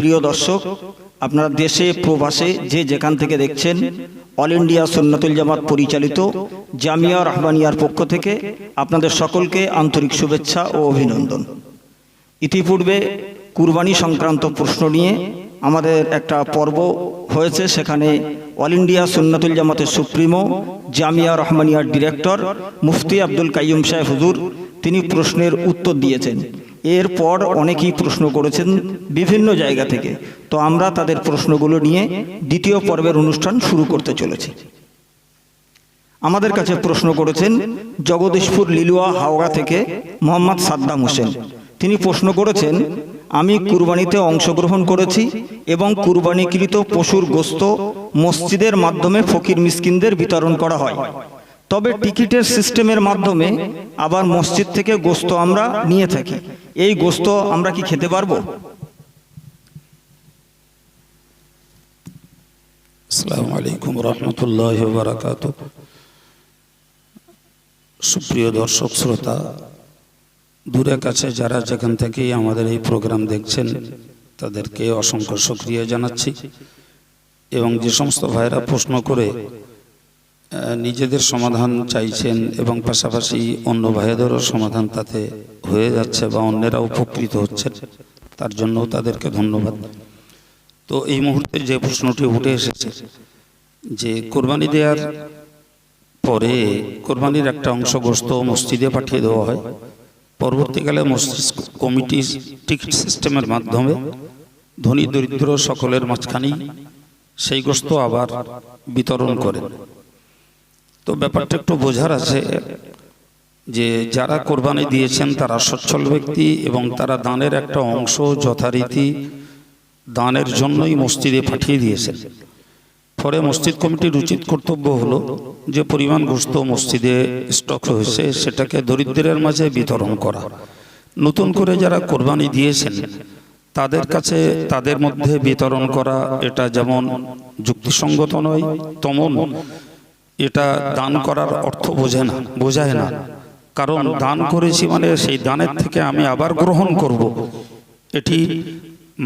প্রিয় দর্শক, আপনারা দেশে প্রবাসে যে যেখান থেকে দেখছেন, অল ইন্ডিয়া সুন্নাতুল জামাত পরিচালিত জামিয়া রহমানিয়ার পক্ষ থেকে আপনাদের সকলকে আন্তরিক শুভেচ্ছা ও অভিনন্দন। ইতিপূর্বে কুরবানি সংক্রান্ত প্রশ্ন নিয়ে আমাদের একটা পর্ব হয়েছে, সেখানে অল ইন্ডিয়া সুন্নাতুল জামাতের সুপ্রিমো জামিয়া রহমানিয়ার ডিরেক্টর মুফতি আব্দুল কাইয়ুম সাহেব হুজুর তিনি প্রশ্নের উত্তর দিয়েছেন। এরপর অনেকেই প্রশ্ন করেছেন বিভিন্ন জায়গা থেকে, তো আমরা তাদের প্রশ্নগুলো নিয়ে দ্বিতীয় পর্বের অনুষ্ঠান শুরু করতে চলেছি। আমাদের কাছে প্রশ্ন করেছেন জগদীশপুর লিলুয়া হাওড়া থেকে মোহাম্মদ সাদ্দাম হোসেন। তিনি প্রশ্ন করেছেন, আমি কুরবানিতে অংশগ্রহণ করেছি এবং কুরবানিকৃত পশুর গোশত মসজিদের মাধ্যমে ফকির মিসকিনদের বিতরণ করা হয়, তবে টিকিটের সিস্টেমের মাধ্যমে আবার মসজিদ থেকে গোশত আমরা নিয়ে থাকি। এই গোশত আমরা কি খেতে পারবো? আসসালামু আলাইকুম রহমতুল্লাহি ওয়া বারাকাতুহু। সুপ্রিয় দর্শক শ্রোতা, দূরে কাছে যারা যেখান থেকেই আমাদের এই প্রোগ্রাম দেখছেন তাদেরকে অসংখ্য শুকরিয়া জানাচ্ছি, এবং যে সমস্ত ভাইরা প্রশ্ন করে নিজেদের সমাধান চাইছেন এবং পাশাপাশি অন্য ভাইদেরও সমাধান তাতে হয়ে যাচ্ছে বা অন্যেরা উপকৃত হচ্ছেন, তার জন্য তাদেরকে ধন্যবাদ। তো এই মুহূর্তে যে প্রশ্নটি উঠে এসেছে যে কোরবানি দেওয়ার পরে কোরবানির একটা অংশ গোশত মসজিদে পাঠিয়ে দেওয়া হয়, পরবর্তীকালে মসজিদ কমিটি টিকিট সিস্টেমের মাধ্যমে ধনী দরিদ্র সকলের মাঝখানেই সেই গোশত আবার বিতরণ করেন। তো ব্যাপারটা একটু বোঝার আছে যে যারা কোরবানি দিয়েছেন তারা সচ্ছল ব্যক্তি এবং তারা দানের একটা অংশ যথারীতি দানের জন্যই মসজিদে পাঠিয়ে দিয়েছেন। পরে মসজিদ কমিটির উচিত কর্তব্য হলো যে পরিমাণ গোশত মসজিদে স্টক হয়েছে সেটাকে দরিদ্রের মাঝে বিতরণ করা। নতুন করে যারা কোরবানি দিয়েছেন তাদের কাছে তাদের মধ্যে বিতরণ করা এটা যেমন যুক্তিসঙ্গত নয়, তেমন এটা দান করার অর্থ বোঝায় না। কারণ দান করেছি মানে সেই দানের থেকে আমি আবার গ্রহণ করব, এটি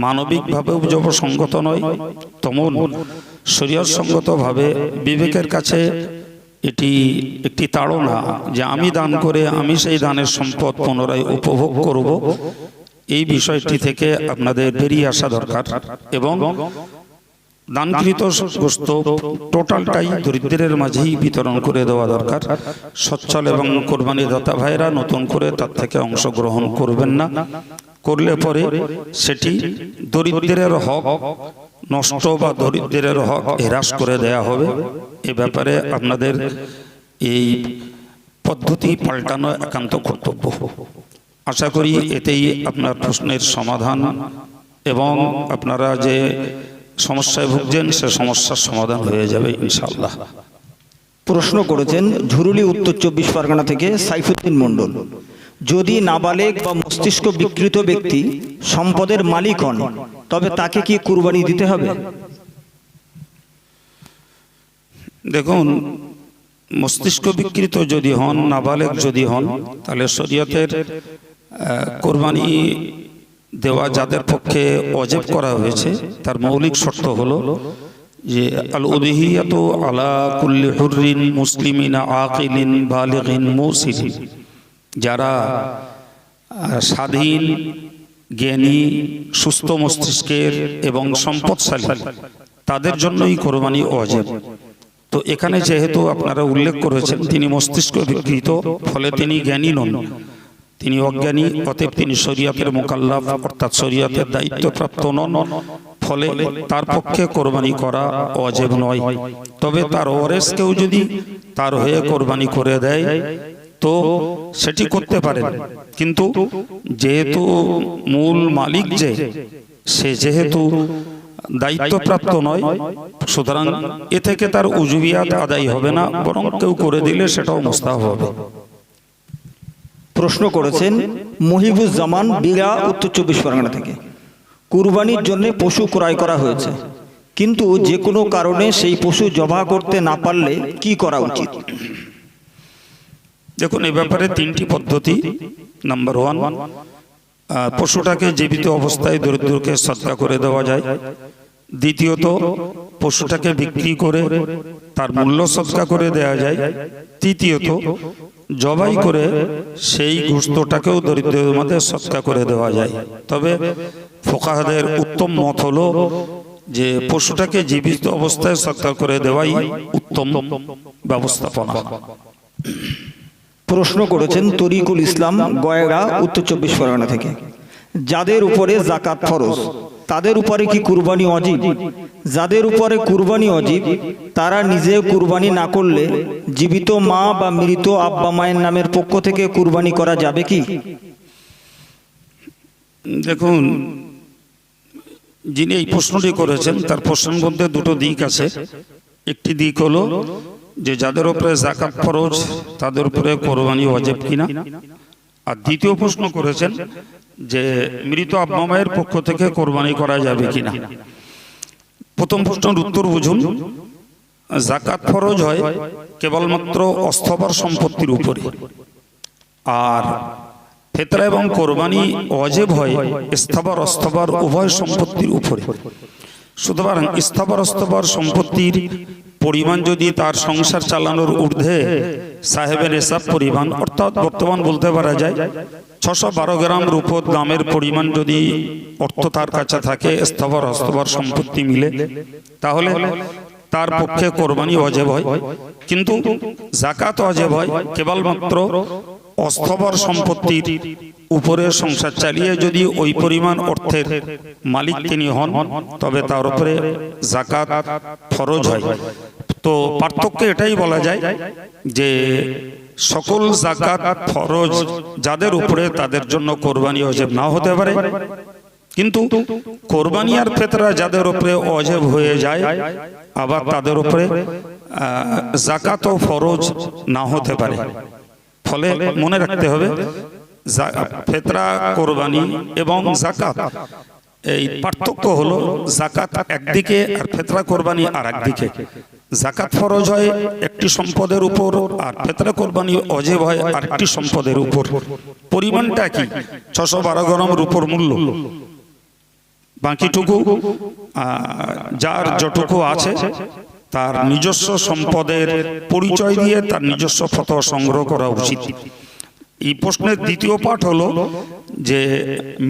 মানবিকভাবেও যুক্তিসঙ্গত নয়, তেমন শরীয়তসঙ্গতভাবে বিবেকের কাছে এটি একটি তাড়না যে আমি দান করে আমি সেই দানের সম্পদ পুনরায় উপভোগ করব। এই বিষয়টি থেকে আপনাদের বেরিয়ে আসা দরকার এবং দানকৃত গোশত টোটালটাই দরিদ্রের মাঝেই বিতরণ করে দেওয়া দরকার। সচ্ছল এবং কোরবানি দাতা ভাইরা নতুন করে তার থেকে অংশগ্রহণ করবেন না, করলে পরে সেটি দরিদ্রের হক নষ্ট বা দরিদ্রের হক হ্রাস করে দেয়া হবে। এ ব্যাপারে আপনাদের এই পদ্ধতি পাল্টানো একান্ত কর্তব্য। আশা করি এতেই আপনার প্রশ্নের সমাধান এবং আপনারা যে সমস্যায় ভুগছেন সে সমস্যার সমাধান হয়ে যাবে ইনশাআল্লাহ। প্রশ্ন করেছেন ঝুরুলি উত্তর 24 পরগনা থেকে সাইফুদ্দিন মণ্ডল। যদি নাবালেগ বা মস্তিষ্ক বিকৃত ব্যক্তি সম্পদের মালিক হন তবে তাকে কি কুরবানি দিতে হবে? দেখুন, মস্তিষ্ক বিকৃত যদি হন, নাবালেগ যদি হন, তাহলে শরীয়তের কোরবানি দেওয়া যাদের পক্ষে ওয়াজিব করা হয়েছে তার মৌলিক শর্ত হলো যে আল উদহিয়াতু আলা কুল্লি হুররিন মুসলিমিন আকিলিন বালিগিন মুসিলিন, যারা স্বাধীন জ্ঞানী সুস্থ মস্তিষ্কের এবং সম্পদশালী তাদের জন্যই কোরবানি ওয়াজিব। তো এখানে যেহেতু আপনারা উল্লেখ করেছেন তিনি মস্তিষ্ক বিকৃত, ফলে তিনি জ্ঞানী নন, তিনি অজ্ঞানী, অতএব তিনি শরীয়তের মুকাল্লাফ অর্থাৎ শরীয়তের দায়িত্বপ্রাপ্ত নন, ফলে তার পক্ষে কোরবানি করা ওয়াজিব নয়। তবে তার ওয়ারিস কেউ যদি তার হয়ে কোরবানি করে দেয় তো সেটি করতে পারেন, কিন্তু যেহেতু মূল মালিক সে যেহেতু দায়িত্বপ্রাপ্ত নয়, সুতরাং এ থেকে তার উজুবিয়াত আদায় হবে না, বরং কেউ করে দিলে সেটাও মুস্তাহাব হবে। প্রশ্ন করেছেন মহিবুজ্জামান বিরা উত্তর 24 পরগনা থেকে। কুরবানির জন্য পশু ক্রয় করা হয়েছে, কিন্তু যে কোনো কারণে সেই পশু জবাহ করতে না পারলে কি করা উচিত? দেখুন, এই ব্যাপারে তিনটি পদ্ধতি। নাম্বার 1, পশুটাকে জীবিত অবস্থায় দরিদ্রকে সদকা করে দেওয়া যায়। দ্বিতীয়ত, পশুটাকে বিক্রি করে তার মূল্য সদকা করে দেওয়া যায়। তৃতীয়ত, জবাই করে সেই গোশতটাকেও দরিদ্রদের মধ্যে সদকা করে দেওয়া যায়। তবে ফুকাহাদের উত্তম মত হলো যে পশুটাকে জীবিত অবস্থায় সদকা করে দেওয়াই উত্তম ব্যবস্থাপনা। প্রশ্ন করেছেন তরিকুল ইসলাম, গয়রা, উত্তর 24 পরগনা থেকে। যাদের উপরে যাকাত ফরজ তাদের উপরে কি কুরবানি ওয়াজিব? যাদের উপরে কুরবানি ওয়াজিব তারা নিজে কুরবানি না করলে জীবিত মা বা মৃত আব্বা মায়ের নামের পক্ষ থেকে কুরবানি করা যাবে কি? দেখুন, যিনি এই প্রশ্নটি করেছেন তার প্রশ্নের মধ্যে দুটো দিক আছে। একটি দিক হলো যে যাদের উপরে যাকাত ফরজ তাদের উপরে কোরবানি ওয়াজিব কিনা, আর দ্বিতীয় প্রশ্ন করেছেন যে মৃত আব্বা মায়ের পক্ষ থেকে কোরবানি করা যাবে কিনা। প্রথম প্রশ্নের উত্তর বুঝুন। যাকাত ফরজ হয় কেবলমাত্র অস্থবর সম্পত্তির উপরে, আর ফিতরা এবং কোরবানি ওয়াজিব হয় স্থাবর অস্থবর উভয় সম্পত্তির উপরে। সুতরাং স্থাবর অস্থবর সম্পত্তির পরিমাণ যদি তার সংসার চালানোর ঊর্ধ্বে সাহেবের হিসাব পরিমাণ, অর্থাৎ বর্তমান বলতে পারা যায় 612 গ্রাম রূপোর দামের পরিমাণ যদি অর্থ তার কাছে থাকে স্থাবর অস্থবর সম্পত্তি মিলে, তাহলে তার পক্ষে কোরবানি ওয়াজিব হয়। কিন্তু যাকাত ওয়াজিব হয় কেবলমাত্র অস্থবর সম্পত্তির উপরে সংসার চালিয়ে যদি ওই পরিমাণ অর্থের মালিক তিনি হন, তবে তার উপরে যাকাত ফরজ হয়। তো পার্থক্য এটাই বলা যায় যে সকল যাকাত ফরজ যাদের উপরে তাদের জন্য কোরবানি ওয়াজিব নাও হতে পারে, কিন্তু কোরবানি আর ফিতরা যাদের উপরে ওয়াজিব হয়ে যায় আবার তাদের উপরে যাকাত ও ফরজ না হতে পারে। ফলে মনে রাখতে হবে ফিতরা, কোরবানি এবং যাকাত এই পার্থক্য হলো যাকাত একদিকে আর ফিতরা কোরবানি আর একদিকে। যাকাত ফরজ হয় একটি সম্পদের উপর আর ফিতরা কোরবানি ওয়াজিব হয় আরেকটি সম্পদের উপর। পরিমাণটা কি? 612 গ্রাম রূপোর মূল্য, বাকিটুকু যার যতটুকু আছে তার নিজস্ব সম্পদের পরিচয় দিয়ে তার নিজস্ব ফতোয়া সংগ্রহ করা উচিত। এই প্রশ্নের দ্বিতীয় পাঠ হলো যে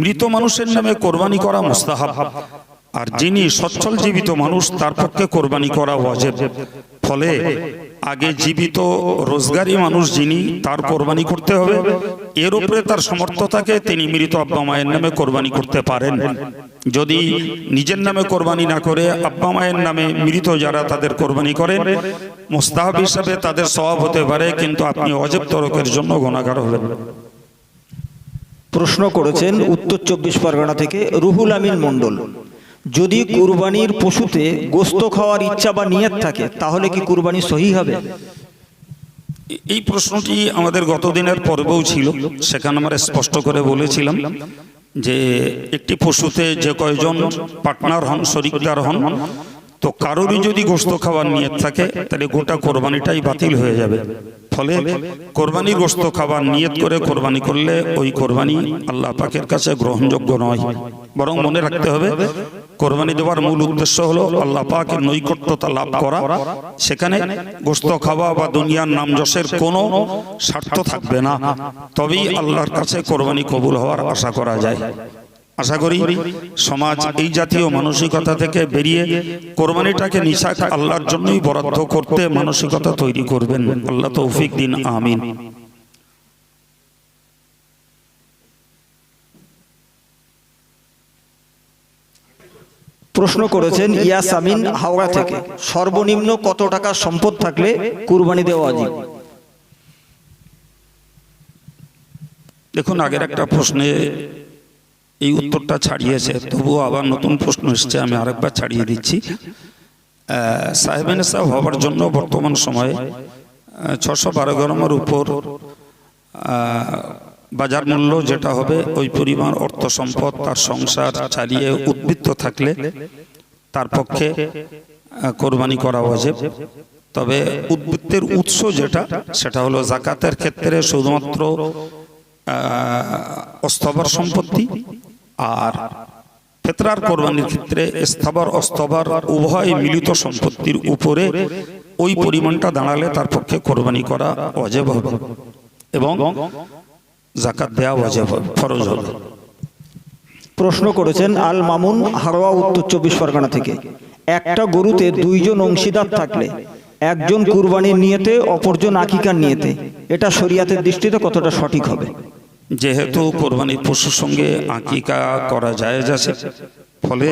মৃত মানুষের নামে কোরবানি করা মুস্তাহাব, আর যিনি সচ্ছল জীবিত মানুষ তার পক্ষে কোরবানি করা ওয়াজিব। ফলে আগে জীবিত রোজগারি মানুষ যিনি তার কোরবানি করতে হবে, এর উপরে তার সামর্থ্য থাকে তিনি মৃত আব্বা মায়ের নামে কোরবানি করতে পারেন। যদি নিজের নামে কোরবানি না করে আব্বা মায়ের নামে মৃত যারা তাদের কোরবানি করেন, মুস্তাহাব হিসাবে তাদের সওয়াব হতে পারে, কিন্তু আপনি ওয়াজিব তরকের জন্য গুনাহগার হবেন। প্রশ্ন করেছেন উত্তর 24 পরগনা থেকে রুহুল আমিন মণ্ডল। যদি কুরবানির পশুতে গোশত খাওয়ার ইচ্ছা বা নিয়ত থাকে তাহলে কি কুরবানি সহি হবে? এই প্রশ্নটি আমাদের গত দিনের পর্বেও ছিল, সেখানে আমরা স্পষ্ট করে বলেছিলাম যে একটি পশুতে যে কয়জন পার্টনার হন, শরীকদার হন, তো কারোরই যদি গোশত খাওয়ার নিয়ত থাকে তাহলে গোটা কোরবানিটাই বাতিল হয়ে যাবে। ফলে কোরবানির গোশত খাবার নিয়ত করে কোরবানি করলে ওই কোরবানি আল্লাহ পাকের কাছে গ্রহণযোগ্য নয়। বরং মনে রাখতে হবে কোরবানি দেওয়ার মূল উদ্দেশ্য হলো আল্লাহ পাকের নৈকট্যতা লাভ করা। সেখানে গোশত খাওয়া বা দুনিয়ার নাম যশের কোনো স্বার্থ থাকবে না, তবেই আল্লাহর কাছে কোরবানি কবুল হওয়ার আশা করা যায়। আশা করি সমাজ এই জাতীয় মানসিকতা থেকে বেরিয়ে কোরবানিটাকে নিছক আল্লাহর জন্যই বরাদ্দ করতে মানসিকতা তৈরি করবেন। আল্লাহ তৌফিক দিন, আমিন। প্রশ্ন করেছেন ইয়াস আমিন হাওড়া থেকে। সর্বনিম্ন কত টাকা সম্পদ থাকলে কুরবানি দেওয়া ওয়াজিব? দেখুন, আগের একটা প্রশ্নে এই উত্তরটা ছাড়িয়েছে, তবুও আবার নতুন প্রশ্ন এসছে, আমি আরেকবার ছাড়িয়ে দিচ্ছি। সাহেবে নেশাব হওয়ার জন্য বর্তমান সময়ে 612 গ্রামের উপর বাজার মূল্য যেটা হবে ওই পরিমাণ অর্থ সম্পদ তার সংসার চালিয়ে উদ্বৃত্ত থাকলে তার পক্ষে কোরবানি করা ওয়াজিব। তবে উদ্বৃত্তের উৎস যেটা সেটা হলো যাকাতের ক্ষেত্রে শুধুমাত্র অস্থবর সম্পত্তি, আর ফিতরার কোরবানির ক্ষেত্রে স্থাবর অস্থবর উভয় মিলিত সম্পত্তির উপরে ওই পরিমাণটা দাঁড়ালে তার পক্ষে কোরবানি করা ওয়াজিব হবে এবং যাকাত দেওয়া ওয়াজিব হবে, ফরজ হবে। প্রশ্ন করেছেন আল মামুন, হারোয়া, উত্তর 24 পরগনা থেকে। একটা গরুতে দুইজন অংশীদার থাকলে একজন কুরবানির নিয়তে অপরজন আকিকার নিয়তে, এটা শরীয়তের দৃষ্টিতে কতটা সঠিক হবে? যেহেতু কোরবানির পশুর সঙ্গে আকিকা করা জায়েজ আছে, ফলে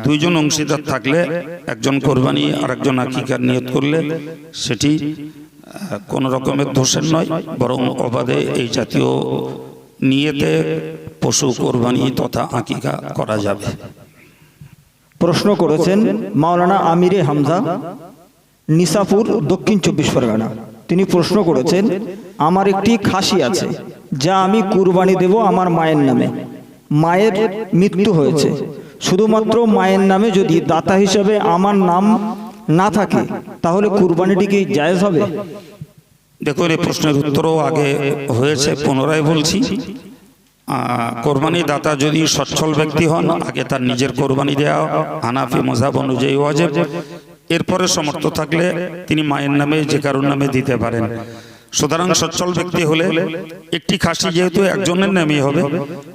দুইজন অংশীদার থাকলে একজন কোরবানি আর একজন আকিকার নিয়ত করলে সেটি কোনো রকমের দোষের নয়, বরং অবাধে এই জাতীয় নিয়তে পশু কোরবানি তথা আকিকা করা যাবে। প্রশ্ন করেছেন মাওলানা আমিরে হামজা, নিসাপুর, দক্ষিণ 24 পরগনা। তিনি প্রশ্ন করেছেন, আমার একটি খাসি আছে যা আমি কুরবানি দেব আমার মায়ের নামে। মায়ের মৃত্যু হয়েছে, শুধুমাত্র মায়ের নামে যদি দাতা হিসেবে আমার নাম না থাকে তাহলে কুরবানিটি কি জায়েজ হবে? দেখুন, এই প্রশ্নের উত্তরও আগে হয়েছে, পুনরায় বলছি। কোরবানি দাতা যদি সচ্ছল ব্যক্তি হন, আগে তার নিজের কোরবানি দেওয়া হানাফি মাযহাব অনুযায়ী ওয়াজিব। এরপরে সমর্থ থাকলে তিনি মায়ের নামে যে কারোর নামে দিতে পারেন। সুতরাং সচ্ছল ব্যক্তি হলে একটি খাসি যেহেতু একজনের নামে হবে,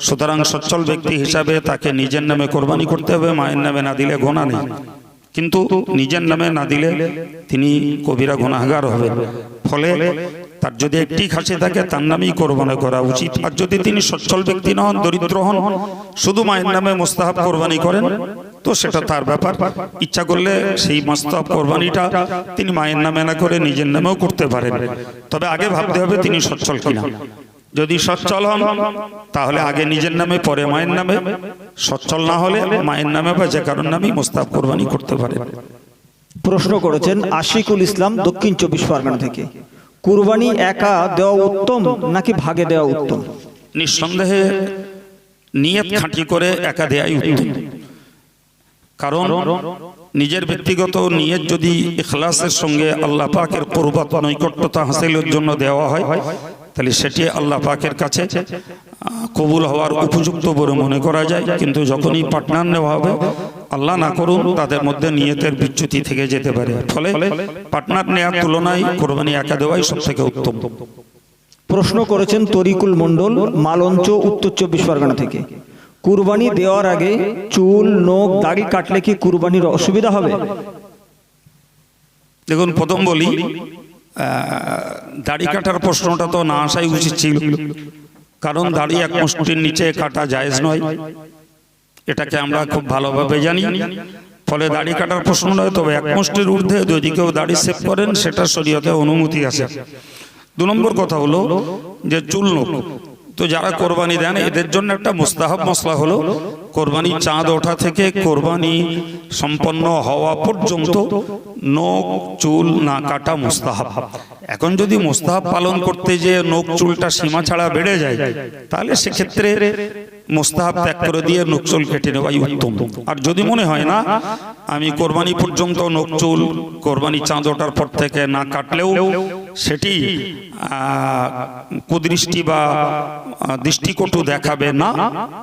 সুতরাং সচ্ছল ব্যক্তি হিসাবে তাকে নিজের নামে কোরবানি করতে হবে, মায়ের নামে না দিলে গুনাহ নেই। কিন্তু নিজের নামে না দিলে তিনি কবিরা গুনাহগার হবে। ফলে তার যদি একটি খাসি থাকে তার নামেই কোরবানি করা উচিত। আর যদি তিনি সচ্ছল ব্যক্তি নন, দরিদ্র হন, শুধু মায়ের নামে মুস্তাহাব কোরবানি করেন, তো সেটা তার ব্যাপার। ইচ্ছা করলে সেই মুস্তাহাব কোরবানিটা তিনি মায়ের নামে না করে নিজের নামেও করতে পারেন। তবে আগে ভাবতে হবে তিনি সচ্ছল কিনা। যদি সচ্ছল হন তাহলে আগে নিজের নামে পরে মায়ের নামে, সচ্ছল না হলে মায়ের নামে বা যে কারোর নামেই মুস্তাহাব কোরবানি করতে পারেন। প্রশ্ন করেছেন আশিকুল ইসলাম, দক্ষিণ 24 পরগনা থেকে। কুরবানি একা দেওয়া উত্তম নাকি ভাগে দেওয়া উত্তম? নিঃসন্দেহে নিয়ত খাঁটি করে একা দেয়াই উত্তম। কারণ নিজের ব্যক্তিগত নিয়ত যদি ইখলাসের সঙ্গে আল্লাহ পাকের কুরবাত নৈকট্যতা হাসিলের জন্য দেওয়া হয়, তাহলে সেটি আল্লাহ পাকের কাছে কবুল হওয়ার উপযুক্ত বলে মনে করা যায়। কিন্তু যখনই পার্টনার নেওয়া হবে, আল্লাহ না করুন তাদের মধ্যে নিয়তের বিচ্যুতি থেকে যেতে পারে। ফলে পার্টনার নেওয়ার তুলনায় কোরবানি একা দেওয়াই সবথেকে উত্তম। প্রশ্ন করেছেন তরিকুল মণ্ডল, মালঞ্চ, উত্তর 24 পরগনা থেকে। কুরবানি দেওয়ার আগে চুল, নখ, দাড়ি কাটলে কি কুরবানির অসুবিধা হবে? দেখুন, প্রথম বলি, দাড়ি কাটার প্রশ্নটা তো না আসাই উচিত ছিল, কারণ দাড়ি এক মুষ্টির নিচে কাটা জায়েজ নয়, এটাকে আমরা খুব ভালোভাবে জানি। ফলে দাড়ি কাটার প্রশ্ন নয়, তবে এক মুষ্টির ঊর্ধ্বে যদি কেউ দাড়ি সেভ করেন সেটা শরীয়তে অনুমতি আছে। 2 নম্বর কথা হলো যে চুল, নখ, তো যারা কোরবানি দেন এদের জন্য একটা মুস্তাহাব মসলা হলো কোরবানি চাঁদ ওঠা থেকে কোরবানি সম্পন্ন হওয়া পর্যন্ত নখ চুল না কাটা মুস্তাহাব। এখন যদি মুস্তাহাব পালন করতে যে নখ চুলটা সীমা ছাড়া বেড়ে যায়, তাহলে সেক্ষেত্রে মুস্তাহাব ত্যাগ করে দিয়ে নখ চুল কেটে নেওয়াই উত্তম। আর যদি মনে হয় না আমি কোরবানি পর্যন্ত নখ চুল কোরবানি চাঁদ ওঠার পর থেকে না কাটলেও সেটি কুদৃষ্টি বা দৃষ্টিকটু দেখাবে না,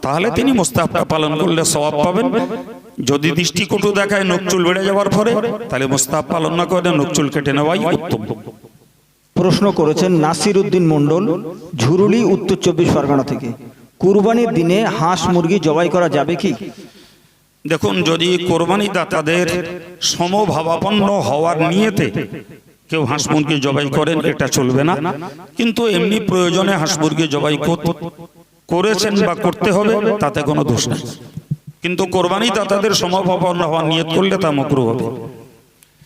তাহলে তিনি মুস্তাহাবটা পালন করলে সওয়াব পাবেন। যদি দৃষ্টিকটু দেখায় নখ চুল বেড়ে যাওয়ার পরে, তাহলে মুস্তাহাব পালন না করে নখ চুল কেটে নেওয়াই উত্তম। প্রশ্ন করেছেন নাসির উদ্দিন মণ্ডল, ঝুরুলি, উত্তর 24 পরগনা থেকে। কুরবানির দিনে হাঁস মুরগি জবাই করা যাবে কি? দেখুন, যদি কোরবানি দাতাদের সমভাবাপন্ন হওয়ার নিয়তে কেউ হাঁস মুরগি জবাই করেন, এটা চলবে না। কিন্তু এমনি প্রয়োজনে হাঁস মুরগি জবাই করেছেন বা করতে হবে, তাতে কোনো দোষ নেই। কিন্তু কোরবানি দাতাদের সমভাবাপন্ন হওয়ার নিয়ত করলে তা মাকরুহ হবে।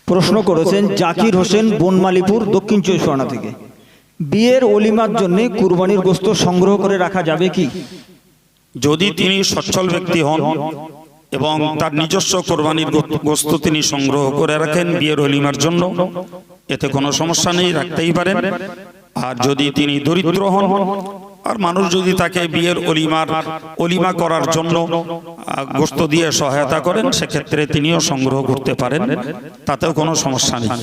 প্রশ্ন করেছেন জাকির হোসেন, বনমালীপুর, দক্ষিণ 24 পরগনা থেকে। বিয়ের অলিমার জন্য কুরবানির গোশত সংগ্রহ করে রাখা যাবে কি? যদি তিনি সচ্ছল ব্যক্তি হন এবং তার নিজস্ব কোরবানির গোশত তিনি সংগ্রহ করে রাখেন বিয়ের অলিমার জন্য, এতে কোনো সমস্যা নেই, রাখতেই পারেন। আর যদি তিনি দরিদ্র হন আর মানুষ যদি তাকে বিয়ের অলিমা করার জন্য গোশত দিয়ে সহায়তা করেন, সেক্ষেত্রে তিনিও সংগ্রহ করতে পারেন, তাতেও কোনো সমস্যা নেই।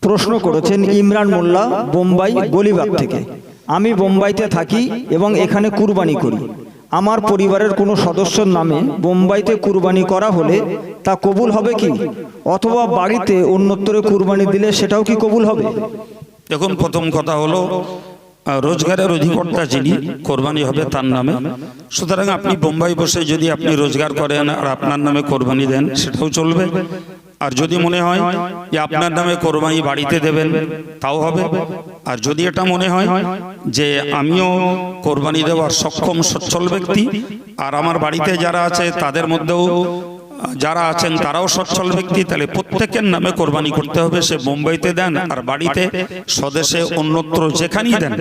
প্রশ্ন করেছেন ইমরান মোল্লা, বোম্বাই গলিবাগ থেকে। আমি বোম্বাইতে থাকি এবং এখানে কুরবানি করি। আমার পরিবারের কোনো সদস্যের নামে বোম্বাইতে কুরবানি করা হলে তা কবুল হবে কি, অথবা বাড়িতে অন্যত্রে কুরবানি দিলে সেটাও কি কবুল হবে? দেখুন, প্রথম কথা হলো রোজগারের অধিকর্তা যিনি, কোরবানি হবে তার নামে। সুতরাং আপনি বোম্বাই বসে যদি আপনি রোজগার করেন আর আপনার নামে কোরবানি দেন সেটাও চলবে। আর যদি মনে হয় যে আপনার নামে কোরবানি বাড়িতে দেবেন তাও হবে। আর যদি এটা মনে হয় যে আমিও কোরবানি দেওয়ার সক্ষম সচ্ছল ব্যক্তি আর আমার বাড়িতে যারা আছে তাদের মধ্যেও যারা আছেন তারাও সচ্ছল ব্যক্তি, তাহলে প্রত্যেকের নামে কোরবানি করতে হবে। সে মুম্বাইতে দেন আর বাড়িতে স্বদেশে অন্যত্র যেখানেই দেন,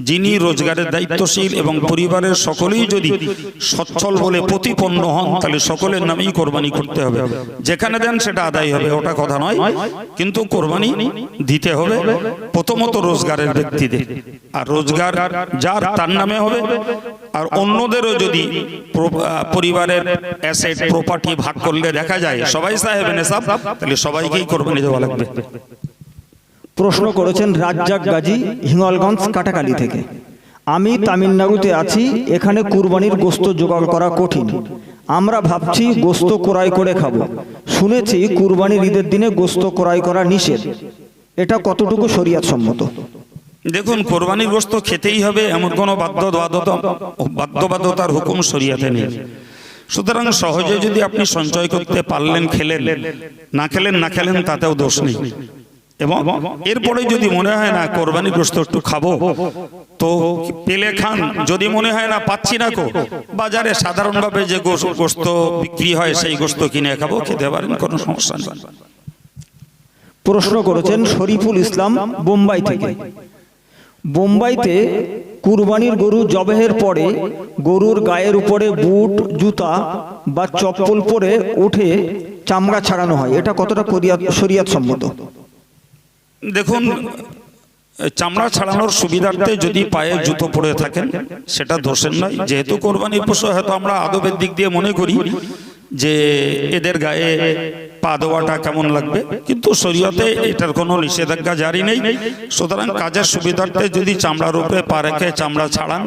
যিনি রোজগারের দায়িত্বশীল এবং পরিবারের সকলেই যদি সচ্ছল বলে প্রতিপন্ন হন তাহলে সকলের নামেই কোরবানি করতে হবে। যেখানে দেন সেটা আদায় হবে, ওটা কথা নয়, কিন্তু কোরবানি দিতে হবে প্রথমত রোজগারের ব্যক্তিদের। আর রোজগার যার তার নামে হবে। আর অন্যদেরও যদি পরিবারের অ্যাসেট প্রপার্টি ভাগ করলে দেখা যায় সবাই সাহেবে নেশাব, তাহলে সবাইকেই কোরবানি দেওয়া লাগবে। প্রশ্ন করেছেন রাজ্জাক গাজী, হিঙ্গলগঞ্জ কাটাকালি থেকে। আমি তামিলনাড়ুতে আছি, এখানে কুরবানির গোশত জোগাড় করা কঠিন। আমরা ভাবছি গোশত ক্রয় করে খাবো। শুনেছি কুরবানির ঈদের দিনে গোশত ক্রয় করা নিষেধ, এটা কতটুকু শরীয়ত সম্মত? দেখুন, কোরবানির গোশত খেতেই হবে এমন কোনো বাধ্যবাধকতার হুকুম শরীয়তে নেই। সুতরাং সহজে যদি আপনি সঞ্চয় করতে পারলেন খেলেন, না খেলেন তাতেও দোষ নেই। এবং এরপরে যদি মনে হয় না কোরবানির গোশত একটু খাবো তো পেলে খান, যদি মনে হয় না পাচ্ছি না কো, বাজারে সাধারণভাবে যে গোশত বিক্রি হয় সেই গোশত কিনে খাবো, খেতে পারেন, কোনো সমস্যা নেই। প্রশ্ন করেছেন শরীফুল ইসলাম, বোম্বাই থেকে। বোম্বাইতে কুরবানির গরু জবেহের পরে গরুর গায়ের উপরে বুট, জুতা বা চপ্পল পরে উঠে চামড়া ছাড়ানো হয়, এটা কতটা শরীয়ত সম্মত? দেখুন, চামড়া ছাড়ানোর সুবিধার্থে যদি পায়ে জুতো পরে থাকেন সেটা দোষের নয়। যেহেতু কোরবানির পশু, হয়তো আমরা আদবের দিক দিয়ে মনে করি যে এদের গায়ে পা দেওয়াটা কেমন লাগবে, কিন্তু শরীয়তে এটার কোনো নিষেধাজ্ঞা জারি নেই। সুতরাং কাজের সুবিধার্থে যদি চামড়ার উপরে পা রেখে চামড়া ছাড়ান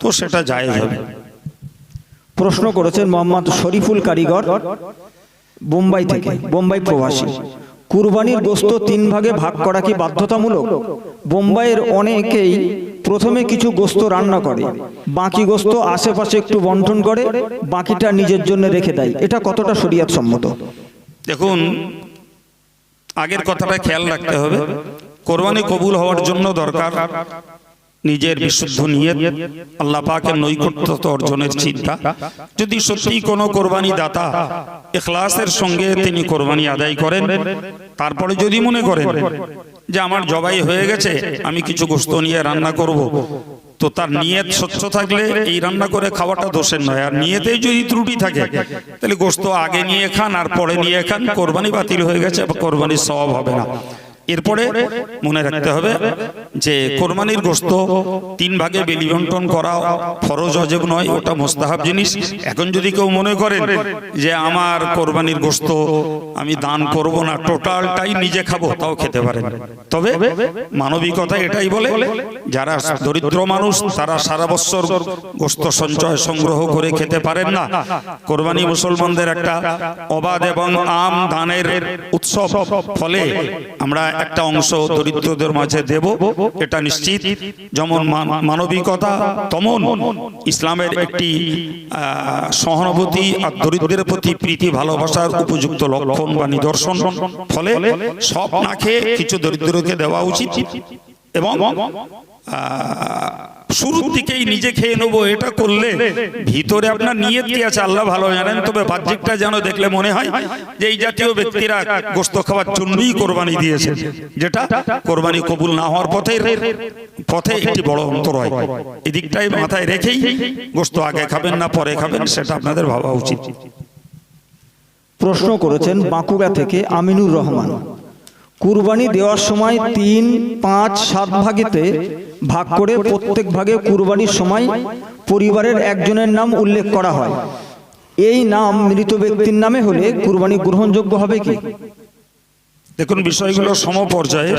তো সেটা জায়েজ হবে। প্রশ্ন করেছেন মোহাম্মদ শরীফুল কারিগর, বোম্বাই থেকে, বোম্বাই প্রবাসী। কুরবানির গোশত 3 ভাগে ভাগ করা কি বাধ্যতামূলক? বোম্বাইয়ের অনেকেই প্রথমে কিছু গোশত রান্না করে, বাকি গোশত আশেপাশে একটু বন্টন করে, বাকিটা নিজের জন্য রেখে দেয়, এটা কতটা শরীয়ত সম্মত? দেখুন, আগের কথাটা খেয়াল রাখতে হবে। কোরবানি কবুল হওয়ার জন্য দরকার নিজের বিশুদ্ধ নিয়ত, আল্লাহ পাকের নৈকট্য অর্জনের চিন্তা। যদি সত্যি কোনো কোরবানি দাতা ইখলাসের সঙ্গে তিনি কোরবানি আদায় করেন, তারপরে যদি মনে করেন যে আমার জবাই হয়ে গেছে, আমি কিছু গোশত নিয়ে রান্না করব, তো তার নিয়ত স্বচ্ছ থাকলে এই রান্না করে খাওয়াটা দোষের নয়। আর নিয়তে যদি ত্রুটি থাকে তাহলে গোশত আগে নিয়ে খান আর পরে নিয়ে খান, কোরবানি বাতিল হয়ে গেছে, কোরবানির সওয়াব হবে না। এরপরে মনে রাখতে হবে যে কোরবানির গোশত 3 ভাগে বিলিবন্টন করা ফরজ ওয়াজিব নয়, ওটা মুস্তাহাব জিনিস। এখন যদি কেউ মনে করেন যে আমার কোরবানির গোশত আমি দান করব না, টোটালটাই নিজে খাবো, তাও খেতে পারেন। তবে মানবিকতা এটাই বলে, যারা দরিদ্র মানুষ তারা সারা বছর গোশত সঞ্চয় সংগ্রহ করে খেতে পারেন না। কোরবানি মুসলমানদের একটা অবাধ এবং আম দানের উৎসব, ফলে আমরা একটা অংশ দরিদ্রদের মাঝে দেব, এটা নিশ্চিত। যেমন মানবিকতা তেমন ইসলামের একটি সহানুভূতি আর দরিদ্রের প্রতি প্রীতি ভালোবাসার উপযুক্ত লক্ষণ বা নিদর্শন। ফলে সব না খেয়ে কিছু দরিদ্রকে দেওয়া উচিত। এবং শুরুর দিকেই নিজে খেয়ে নেবো এটা করলে ভিতরে আপনার নিয়ত কি আছে আল্লাহ ভালো জানেন। তবে বাহ্যিকটা যেন দেখলে মনে হয় যে এই জাতীয় ব্যক্তিরা গোশত খাওয়ার জন্যই কোরবানি দিয়েছে, যেটা কোরবানি কবুল না হওয়ার পথে একটি বড় অন্তর হয়। এই দিকটাই মাথায় রেখেই গোশত আগে খাবেন না পরে খাবেন সেটা আপনাদের ভাবা উচিত। প্রশ্ন করেছেন বাঁকুড়া থেকে আমিনুর রহমান। কুরবানি দেওয়ার সময় 3, 5, 7 ভাগেতে ভাগ করে প্রত্যেক ভাগে কুরবানির সময় পরিবারের একজনের নাম উল্লেখ করা হয়। এই নাম মৃত ব্যক্তির নামে হলে কুরবানি গ্রহণযোগ্য হবে কি? দেখুন বিষয়গুলো সমপর্যায়ে,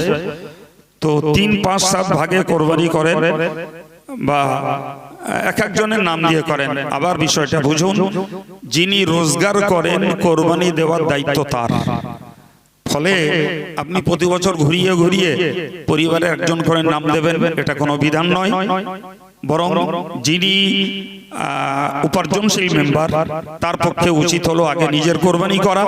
তো 3, 5, 7 ভাগে কোরবানি করেন বা এক একজনের নাম দিয়ে করেন। আবার বিষয়টা বুঝুন, যিনি রোজগার করেন কোরবানি দেওয়ার দায়িত্ব তার। ফলে আপনি প্রতি বছর ঘুরিয়ে ঘুরিয়ে পরিবারে একজন করে নাম দেবেন, এটা কোনো বিধান নয়। বরং যিনি উপার্জনশীল মেম্বার, তার পক্ষে উচিত হলো আগে নিজের কোরবানি করা,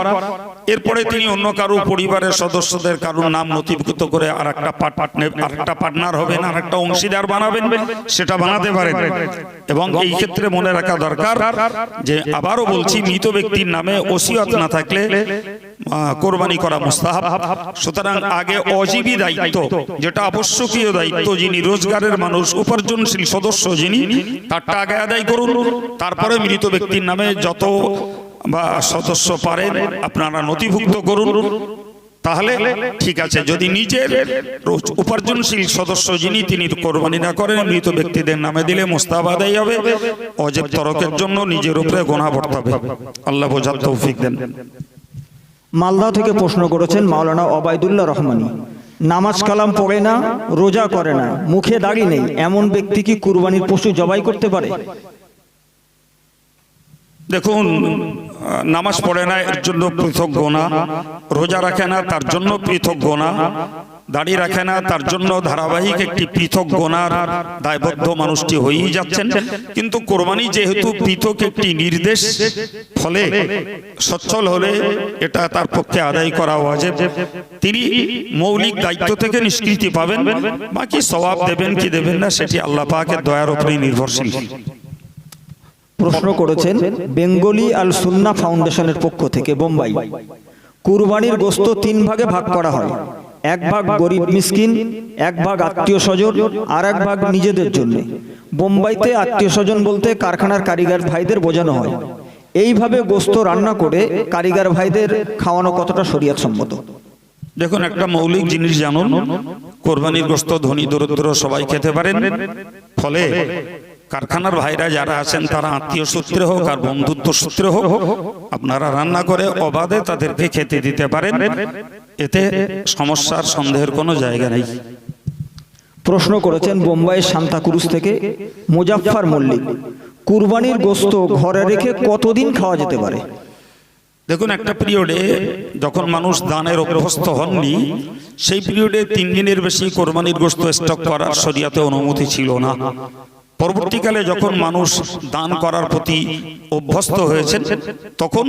এরপরে তিনি অন্য কারো পরিবারের সদস্যদের কারোর নাম নথিভুক্ত করে আরেকটা পার্টনার হবেন, আরেকটা অংশীদার বানাবেন, সেটা বানাতে পারেন। এবং এই ক্ষেত্রে মনে রাখা দরকার যে, আবারও বলছি, মৃত ব্যক্তির নামে ওসিয়ত না থাকলে কোরবানি করা মুস্তাহাব। সুতরাং আগে অজীবী দায়িত্ব, যেটা আবশ্যকীয় দায়িত্ব, যিনি রোজগারের মানুষ, উপার্জনশীল সদস্য যিনি, তারটা আগে আদায় করুন। তারপরে মৃত ব্যক্তির নামে যত বা সদস্য পারেন আপনারা নথিভুক্ত করুন, তাহলে ঠিক আছে। যদি নিজের উপার্জনশীল সদস্য যিনি, তিনি কোরবানি না করেন, মৃত ব্যক্তিদের নামে দিলে মুস্তাহাব আদায় হবে। অজেব তরকের জন্য নিজের উপরে গুনাহ বর্তাবে। আল্লাহ বোঝার তৌফিক দেন। মালদা থেকে প্রশ্ন করেছেন মাওলানা ওবায়দুল্লাহ রহমানী। নামাজ কালাম পড়ে না, রোজা করে না, মুখে দাড়ি নেই, এমন ব্যক্তি কি কুরবানির পশু জবাই করতে পারে? দেখুন, নামাজ পড়ে না এর জন্য পৃথক গুনাহ, রোজা রাখে না তার জন্য পৃথক গুনাহ, দাড়ি রাখে না তার জন্য ধারাবাহিক একটি পৃথক গুনাহর দায়বদ্ধ মানুষটি হয়েই যাচ্ছেন। কিন্তু কোরবানি যেহেতু পৃথক একটি নির্দেশ, ফলে সচ্ছল হলে এটা তার পক্ষে আদায় করা ওয়াজিব। তিনি মৌলিক দায়িত্ব থেকে নিষ্কৃতি পাবেন, বাকি সওয়াব দেবেন কি দেবেন না সেটি আল্লাহ পাকের দয়ার উপরেই নির্ভরশীল। প্রশ্ন করেছেন বেঙ্গলি আল সুন্না ফাউন্ডেশনের পক্ষ থেকে, বোম্বাই। কুরবানির গোশত 3 ভাগে ভাগ করা হয়, 1 ভাগ গরিব মিসকিন, 1 ভাগ আত্মীয় স্বজন, আর 1 ভাগ নিজেদের জন্য। বোম্বাইতে আত্মীয় স্বজন বলতে কারখানার কারিগর ভাইদের বোঝানো হয়। এইভাবে গোশত রান্না করে কারিগর ভাইদের খাওয়ানো কতটা শরীয়ত সম্মত? দেখুন, একটা মৌলিক জিনিস জানুন, কোরবানির গোশত ধনী দরিদ্র সবাই খেতে পারেন। ফলে কারখানার ভাইরা যারা আছেন, তারা আত্মীয় সূত্রে হোক আর বন্ধুত্ব সূত্রে হোক, আপনারা রান্না করে অবাধে তাদেরকে খেতে দিতে পারেন। এতে সমস্যার সন্দেহের কোনো জায়গা নেই। প্রশ্ন করেছেন বোম্বাই সান্তাক্রুজ থেকে মুজাফফর মল্লিক। কুরবানির গোশত ঘরে রেখে কতদিন খাওয়া যেতে পারে? দেখুন, একটা পিরিয়ডে যখন মানুষ দানের অভ্যস্ত হননি, সেই পিরিয়ডে 3 দিনের বেশি কোরবানির গোশত স্টক করার শরীয়তে অনুমতি ছিল না। পরবর্তীকালে যখন মানুষ দান করার প্রতি অভ্যস্ত হয়েছে, তখন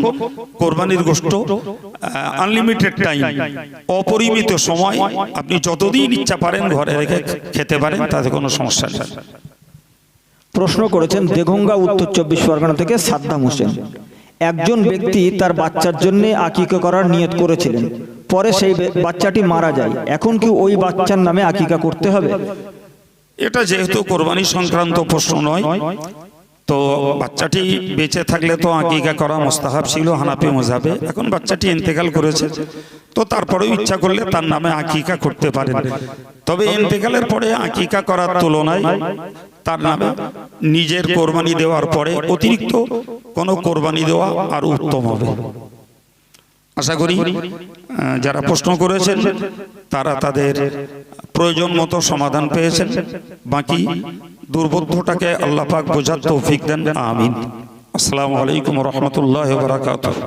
কোরবানির গোশত আনলিমিটেড টাইম, অপরিমিত সময়, আপনি যতদিন ইচ্ছা পারেন ঘরে রেখে খেতে পারেন, তাতে কোনো সমস্যা নেই। প্রশ্ন করেছেন দেগঙ্গা উত্তর 24 পরগনা থেকে সাদ্দাম হোসেন। একজন ব্যক্তি তার বাচ্চার জন্য আকিকা করার নিয়ত করেছিলেন, পরে সেই বাচ্চাটি মারা যায়, এখন কি ওই বাচ্চার নামে আকিকা করতে হবে? এটা যেহেতু কোরবানি সংক্রান্ত প্রশ্ন নয়, তো বাচ্চাটি বেঁচে থাকলে তো আকিকা করা মুস্তাহাব ছিল হানাফি মাযহাবে। এখন বাচ্চাটি ইন্তেকাল করেছে, তো তারপরেও ইচ্ছা করলে তার নামে আকিকা করতে পারেন। তবে ইন্তেকালের পরে আকিকা করার তুলনায় তার নামে নিজের কোরবানি দেওয়ার পরে অতিরিক্ত কোনো কোরবানি দেওয়া আরো উত্তম হবে। আশা করি যারা প্রশ্ন করেছেন তারা তাদের প্রয়োজন মতো সমাধান পেয়েছেন। বাকি দুর্বোধ্যটাকে আল্লাহ পাক বোঝার তৌফিক দেন, আমিন। আসসালামু আলাইকুম ওয়া রাহমাতুল্লাহি ওয়া বারাকাতুহু।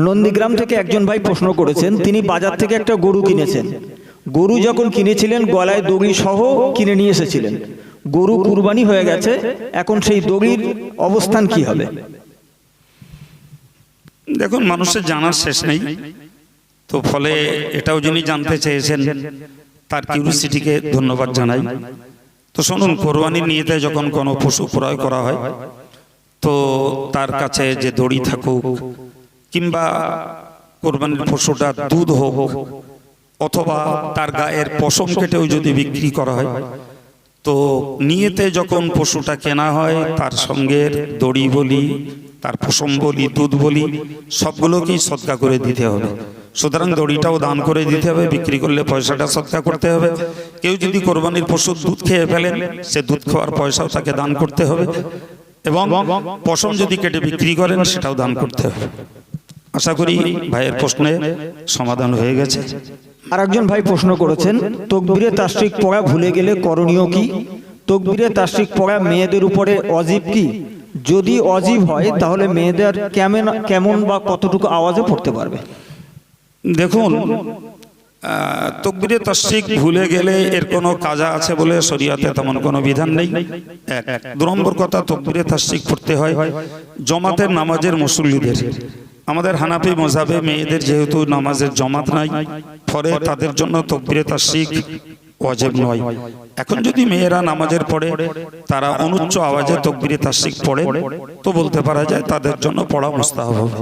নন্দীগ্রাম থেকে একজন ভাই প্রশ্ন করেছেন, তিনি বাজার থেকে একটা গরু কিনেছেন। গরু যখন কিনেছিলেন গলায় দড়ি সহ কিনে নিয়ে এসেছিলেন। গরু কুরবানি হয়ে গেছে, এখন সেই দড়ির অবস্থান কি হবে? দেখুন, মানুষের জানার শেষ নেই, তো ফলে এটাও যিনি জানতে চেয়েছেন তার কিউরিওসিটিকে ধন্যবাদ জানাই। তো শুনুন, কোরবানির নিয়তে যখন কোনো পশু ক্রয় করা হয়, তো তার কাছে যে দড়ি থাকুক কিংবা কোরবানির পশুটা দুধ হোক অথবা তার গায়ের পশম কেটেও যদি বিক্রি করা হয়, তো নিয়তে যখন পশুটা কেনা হয় তার সঙ্গে দড়ি বলি, তার পশম বলি, দুধ বলি, সবগুলোকেই সদকা করে দিতে হবে। সুতরাং দড়িটাও দান করে দিতে হবে, বিক্রি করলে পয়সাটা সদকা করতে হবে। কেউ যদি কোরবানির পশুর দুধ খেয়ে ফেলেন, সে দুধ খাওয়ার পয়সাও তাকে দান করতে হবে। এবং পশম যদি কেটে বিক্রি করেন সেটাও দান করতে হবে। আশা করি ভাইয়ের প্রশ্নে সমাধান হয়ে গেছে। আর একজন ভাই প্রশ্ন করেছেন, তকবীরে তাশরিক পড়া ভুলে গেলে করণীয় কি? তকবীরে তাশরিক পড়া মেয়েদের উপরে ওয়াজিব কি? যদি ওয়াজিব হয় তাহলে মেয়েদের কেমন বা কতটুকু আওয়াজে পড়তে পারবে? দেখুন, তকবীরে তাশরিক ভুলে গেলে এর কোনো কাজা আছে বলে শরীয়তে তেমন কোনো বিধান নেই। এক। 2 নম্বর কথা, তকবীরে তাশরিক পড়তে হয় জমাতের নামাজের মুসল্লিদের। আমাদের হানাফি মযহাবে মেয়েদের যেহেতু নামাজের জমাত নাই, ফলে তাদের জন্য তকবীরে তাশরিক ওয়াজিব নয়। এখন যদি মেয়েরা নামাজের পড়ে তারা অনুচ্চ আওয়াজে তকবীরে তাশরিক পড়ে, তো বলতে পারা যায় তাদের জন্য পড়া মুস্তাহাব হবে।